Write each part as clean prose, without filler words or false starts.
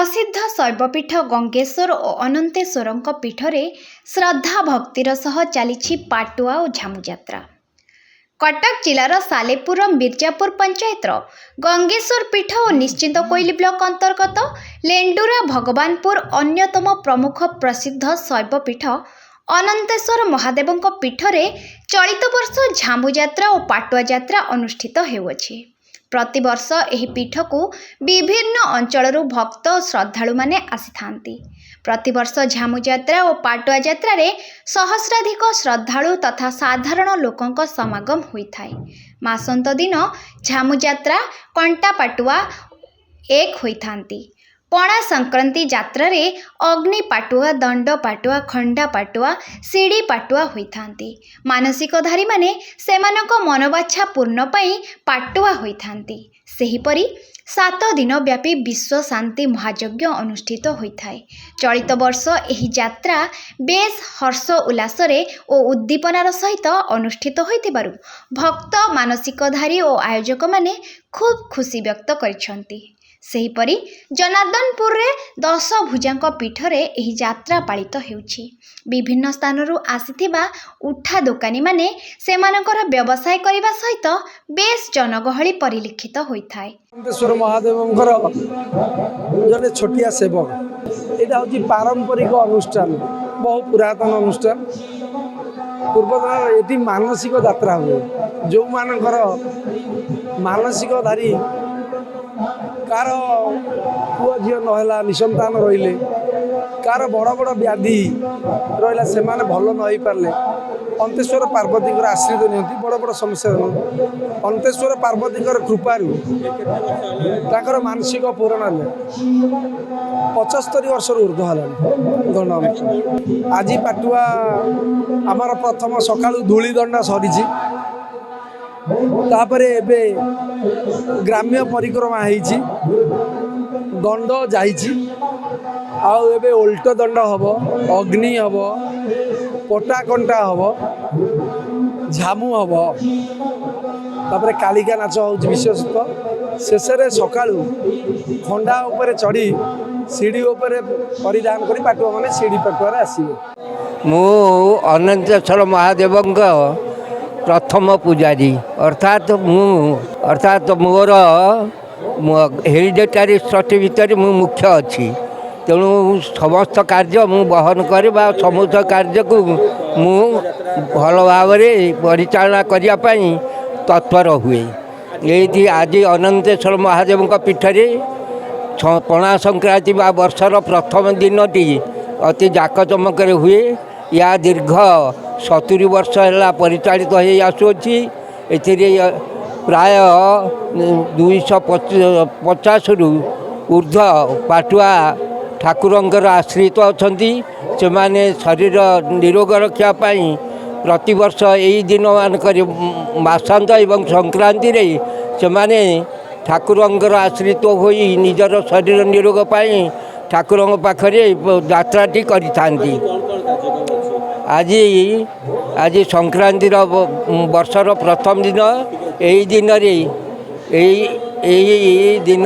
प्रसिद्ध शैवपीठ गंगेश्वर और अनंतेश्वर पीठरे श्रद्धा भक्तिर सह चली पाटुआ और झामुयात्रा। कटक जिलार सालेपुर मिर्जापुर पंचायतर गंगेश्वर पीठ और निश्चिंत कोइली ब्लॉक अंतर्गत लेंडुरा भगवानपुर अन्यतम प्रमुख प्रसिद्ध शैवपीठ अनंतेश्वर महादेव पीठरे चलित वर्ष झामुयात्रा और पाटुआ यात्रा अनुष्ठित हेउछि। प्रतिवर्ष एही पीठ को विभिन्न अंचलरू भक्त और श्रद्धालु माने आसी। प्रतिवर्ष झामुयात्रा और पाटुआ यात्रा रे सहस्राधिक श्रद्धालु तथा साधारण लोकंक समागम होइथाय। मासंत दिन झामुयात्रा कंटा पाटुआ एक होइथांती। पणा संक्रांति यात्रा रे अग्नि पाटुआ, दंड पाटुआ, खंडा पाटुआ, सीढ़ी पाटुआ होइथांती। मानसिकधारी माने सेमानक मनोबाछा पूर्ण पाई पाटुआ होइथांती। सेहीपरि 7 दिन व्यापी विश्व शांति महायज्ञ अनुष्ठित होइथाय। चलित वर्ष एही यात्रा बेस हर्ष उल्लासरे और उद्दीपनार सहित अनुष्ठित होइतिबारु भक्त, मानसिकधारी और आयोजक माने खूब खुशी व्यक्त करिसंती। सेहीपरि जनार्दनपुर रे 10 भुजांक पीठरे एही यात्रा पालित हेउछि। विभिन्न स्थानरू आसीथिबा उठा दोकानी माने सेमानकर व्यवसाय करिबा सहित बेस जनगहली परिलक्षित होइथाय। अनंतेश्वर महादेवंकर जने छोटिया सेवक एटा होछि पारंपरिक अनुष्ठान, बहु पुरातन अनुष्ठान। पूर्वतन एटी मानसिक यात्रा हुए। जो मानकर मानसिक धारी कार पुआ झील नहला निसंतान रहिले, कार बड़ बड़ व्याधि रहा से भल न पारे अंतेश्वर पार्वती आश्रित नियंती बड़ बड़ समस्या। अंतेश्वर पार्वती कृपारू ताकर मानसिक पूरण है 75 वर्ष ऊर्ध्व है। आज पाटुआ आमर प्रथम सका धूली दंडा सरी तापरे एबे ग्राम्य परिक्रमा होईची, दंड जाइची, आउ एबे उल्ट दंड हब, अग्नि हब, पटा कंटा हब, झामु हब, तापरे कालिका नाच होउची विशेषतः। शेषे सकाळू खंडा उपरे चढ़ी सीढ़ी उपरे परिधान करी पाटुआ माने सीढ़ी पाटुआ आसीबे। मु अनंतेश्वर महादेव प्रथम पुजारी अर्थात मोर हेरिडेटारी सर्टिफिकेट मु मुख्य अच्छी। तेणु समस्त कार्य मु बहन करे समस्त कार्य को मु भल भाव परिचालना करने तत्पर हुए। ये आज अनंतेश्वर महादेव पीठरे पणा संक्रांति वर्षर प्रथम दिन अति जाकजमक हुए। या दीर्घ 70 वर्ष है परिचालित हो आसुची। प्राय 250 रु ऊर्ध्व पाटुआ ठाकुरंकर आश्रित अछंती। से माने शरीर निरोग रखापी प्रतिवर्ष यही दिन मानक मासांत एवं संक्रांति रे से माने ठाकुरंकर आश्रित होई निजर शरीर निरोग पाई ठाकुरंक पाखरे यात्राटी करिथांती। आज संक्रांतिर वर्षर प्रथम दिन यही दिन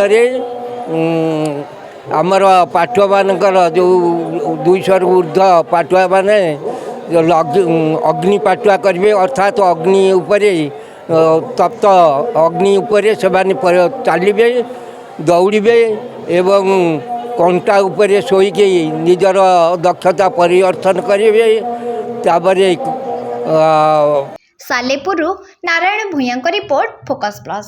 आमर पाटुआ मानकर जो 200 ऊर्ध्व पाटुआ माने अग्नि पाटुआ करेंगे। अर्थात अग्नि उपरे तप्त अग्नि उपरे से चलिए, दौड़े एवं कंटा उपरे शोईकी निजर दक्षता परिवर्तन करेंगे। सालेपुर नारायण भूया रिपोर्ट, फोकस प्लस।